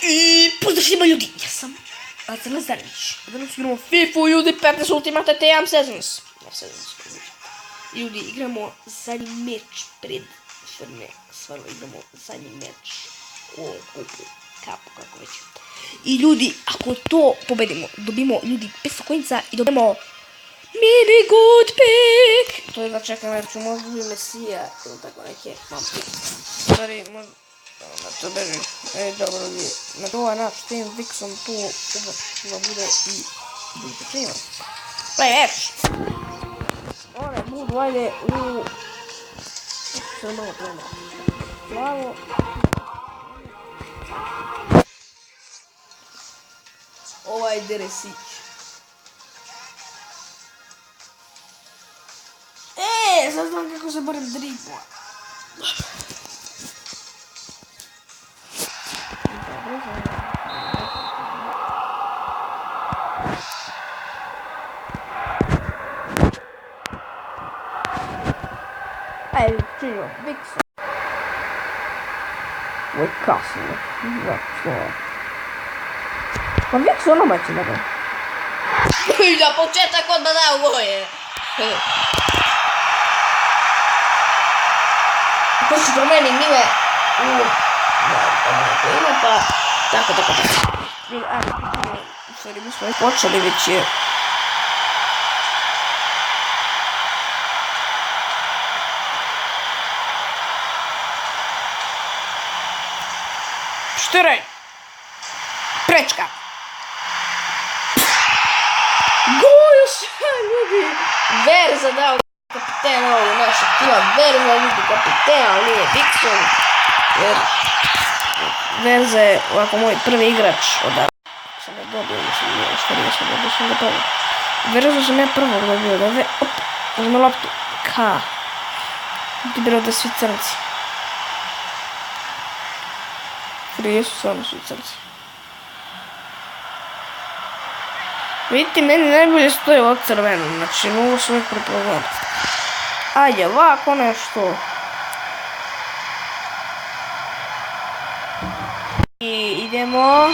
I pozdrav svima ljudi, ja sam Aca Lazarić. Danas igramo FIFA ljudi, 15 Ultimate Team Seasons. Ljudi, igramo zadnji meč pred stvarno igramo zadnji meč u ovom kupu, kapu, kako već. I ljudi, ako to pobedimo, dobimo ljudi 500 kojica i dobijemo mini good pick. To je da čekam, jer ću možda bi Mesija ili tako neke mamke. Stvari, možda na to beži. Dobro ljudi, na to ovaj naš Team Vixon tu da bude i budite činima. Pravi meč! One budu, ajde, u... Sada malo prema. Plavo. Ovaj deresić. Sad znam kako se barem dribla. Ajde, činimo, Vixon. Ovo je kasno. Pa Vixon ono će da ga. Za početak odmah dao goje. Ako ću promenim ime u... ime pa... Tako. Sorry, mi smo počeli već je. Štiraj! Prečka! Goju sve ljudi! Verza dao kapitena ovog našeg tima. Verza ljudi kapitena, ali nije Vixon. Jer... Verza je ovako moj prvi igrač odavno. Sam je dobio, mislim, što nije sam dobio, sam ga prvo. Verzu sam ja prvog dobio, da ve... Op! Uzme loptu. Ka? Ti bilo da svi crnci. Prije su stvarno svi crnci. Vidite, meni najbolje stoji od crveno, znači mogu sve prepoznati. Ajde, ovako nešto. I idemo.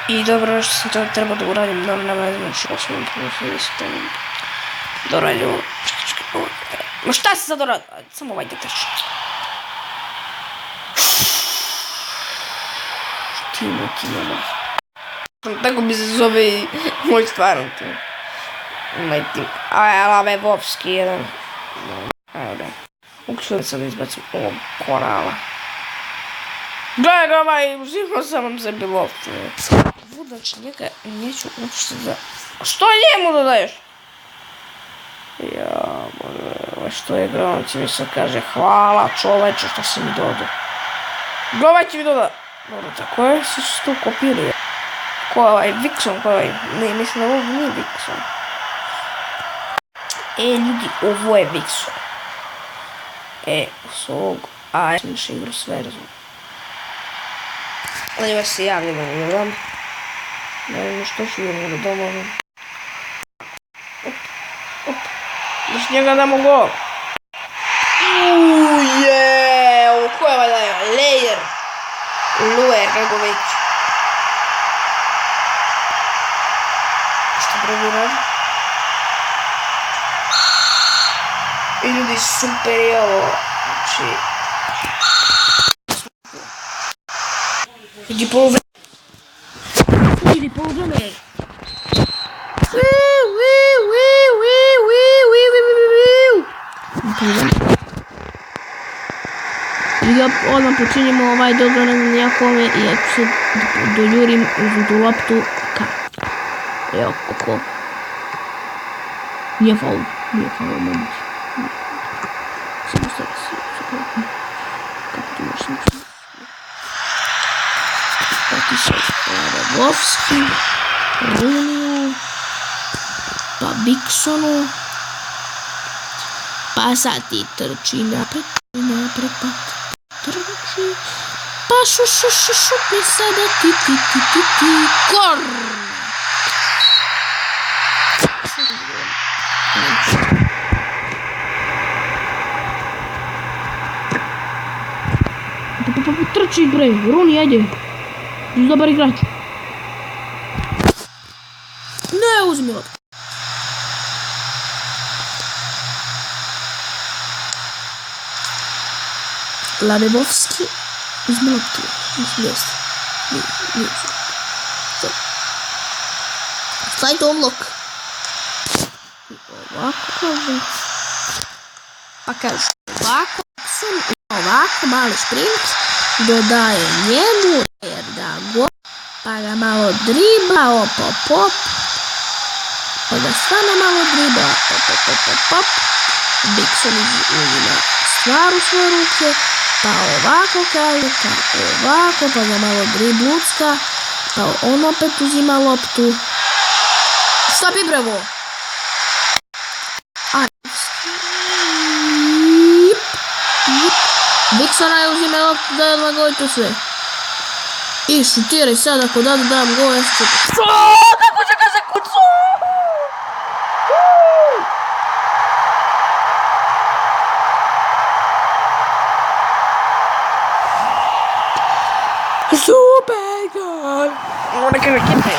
I dobro, što sam to trebao da uradim, dobro, nema znači 8.30. Dobro, idemo. Čekaj. Ma šta se sad uradim? Samo ovaj detač. Timo. Tako bi se zove i moj stvarno tim. Moj tim. Lavevovski jedan. Evo da. Uključujem sam izbacim ovog korala. Gledaj ga ovaj, uzimao sam vam sebi loptu. Budač, njega neću učiti za... Što njemu dodaješ? Ja, bože, što je granac mi se kaže hvala čoveče što si mi dodao. Gledaj će mi dodao. Dobro, tako je, svi su tu kopirali. Ko je ovaj Vixon, ko je ovaj, ne, mislim da ovo nije Vixon. Ljudi, ovo je Vixon. S ovog, ja sam još igru s verzom. Ali vas se javljamo, ne znam. Ne znam što ću idemo do doma. Op. Još njega damo gol. Ko je ovaj daje? Lejer. Luer, kako već. Što prvi radi? I ljudi, super je ovo. Znači... Idi poluvreme. Odmah počinjemo ovaj dobro na njakome i ja ću se dojurim uz tu loptu ka. Evo kako. Nije faul, moment. Samo se kako ti možeš ništa. Otišao Lavovski, Runiju, pa Vixonu, pa sad ti trči napred, trči, pa šutni sada ti, kor! Trči bre, Roni, ajde. Ti dobar igrač. Ne, uzmi loptu. Labebovski, uzmi loptu. Mislim jeste. Nije. Slide unlock. Ovako kaže. Pa kaže ovako. Ovako, mali šprint. Dodaje njemu. Jer da go. Pa ga malo dribla. Op. Pa ga stvarno malo dribla. Op. Bigson uzima stvar u svoje ruke. Pa ovako kaže. Pa ovako. Pa ga malo driblucka. Pa on opet uzima loptu. Stop i brevo. Bigsona je uzime loptu da je odlagoj to sve. I šutiraj sad ako dam gol, ja ću čuti. Kako će ga zakucu? Super gol! Neka me kipe.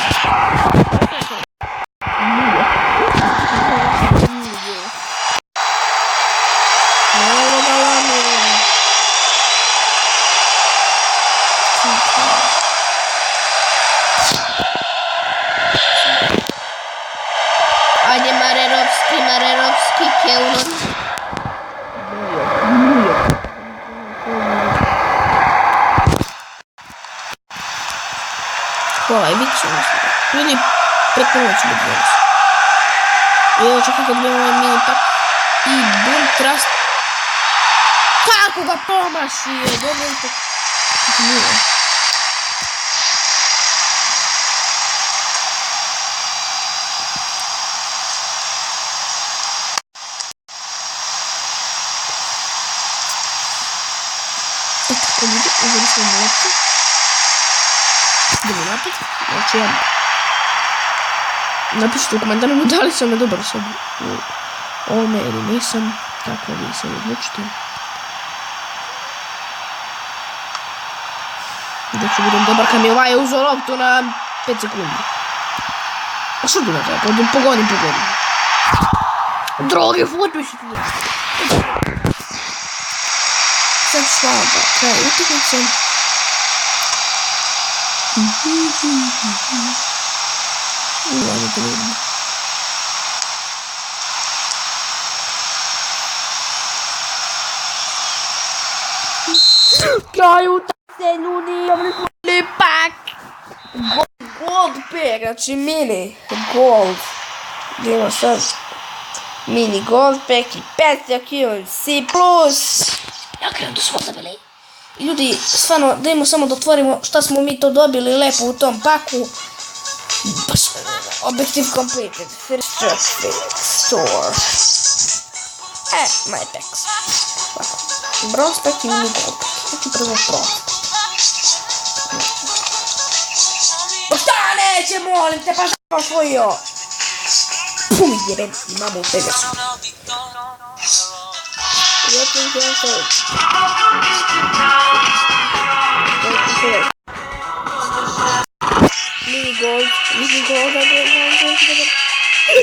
Ajde Marerovski, Keulon. Hvala i bit će ljudi preko noći biti danas. I evo čekaj kad vidimo ovaj mini pak i boom trust. Kako ga pomaši je, dobro je to. Tako ljudi, uzeli smo loptu. Idemo napad. Znači ja napišite u komentarima da li sam dobar sad u ovome ili nisam. Tako vi se odlučite. Da ću budem dobar kad mi ovaj je uzeo loptu na 5 sekundi. A što tu ne treba? Pogodim. Drugi fut više tu. Sad švaba, kraj utakmice. Ajde da vidimo. Kraj utakmice, ljudi, ovdje smo pak. Gold pack, znači mini gold. Idemo sad mini gold pack i 500 kg C+. Ja krenem da smo zabili. Ljudi, stvarno, dajmo samo da otvorimo šta smo mi to dobili lepo u tom paku. Baš, objective completed. First traffic store. My packs. Ovako. Bronze pack i mini gold pack. Znači prvo bronze pack. Pa šta neće, molim te, pa šta je osvojio? Pum, jebem, imamo u Pegasu. Mini gold,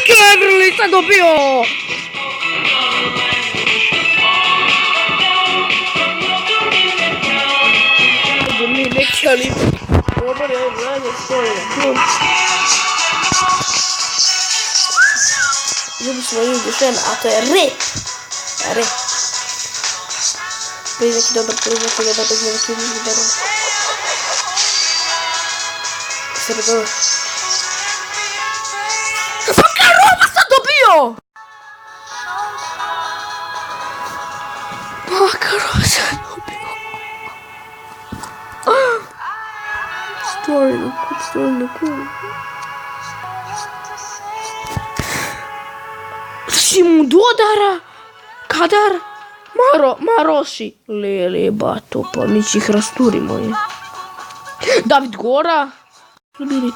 Kevrli, šta dobio? Mi nekali, dobar je, gledaj, stoji na klub. Ljubi smo još jedan, a to je rep. Bez neki dobar, bez neki dobar. Sada dobro. Fucking Roma sam dobio! Fucking Roma sam dobio. Story na cool. Si mu dodara? Kadar? Maroši. Lele, bato, pa mi će ih rasturimo je. David Gora. Bili.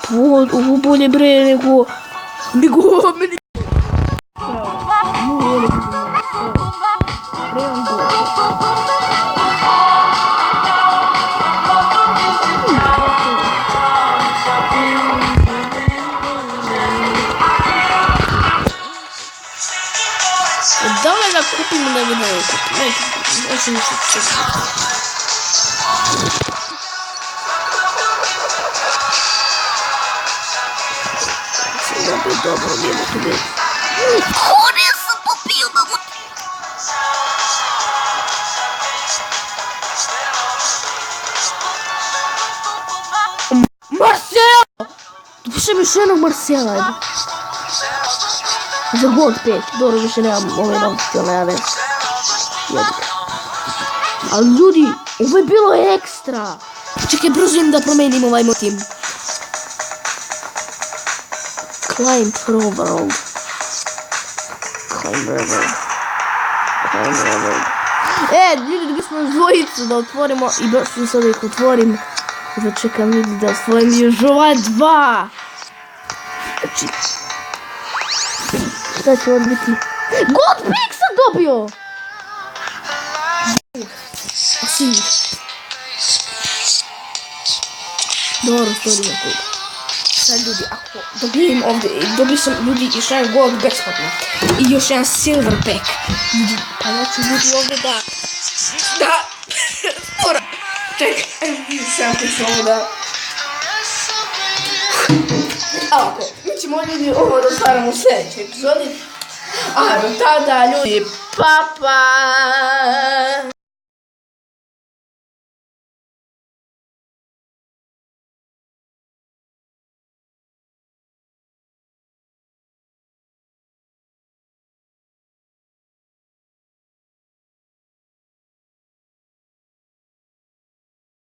Ovo bolje bre nego... meni... Realno dobro. Neću ništa čekati. Dobro, nije to bilo. Kone sam popio da mu... Marcelo! Više mi još jednog Marcela, ajde. Za god 5, dobro, više nemam ove novci, ali ja već. Ali ljudi, ovo je bilo ekstra. Čekaj, brzo im da promenim ovaj motiv. Climb World. Climb World. Ljudi, dobili smo dvojicu da otvorimo i baš ću sada ih otvorim. Da čekam ljudi da osvojim još ova 2. Znači, šta će on biti? God Pick sam dobio! Asi. Dobro, stvorimo kod. Sad ljudi, ako dobijem ovdje, dobio sam ljudi još jedan gold besplatno. I još jedan silver pack. Ljudi, pa ja ću ljudi ovdje da... Mora. Čekaj, sam ću ovo da... Ako, mi ćemo ljudi ovo da stvaramo u sljedećoj epizodi. A do tada ljudi, pa pa!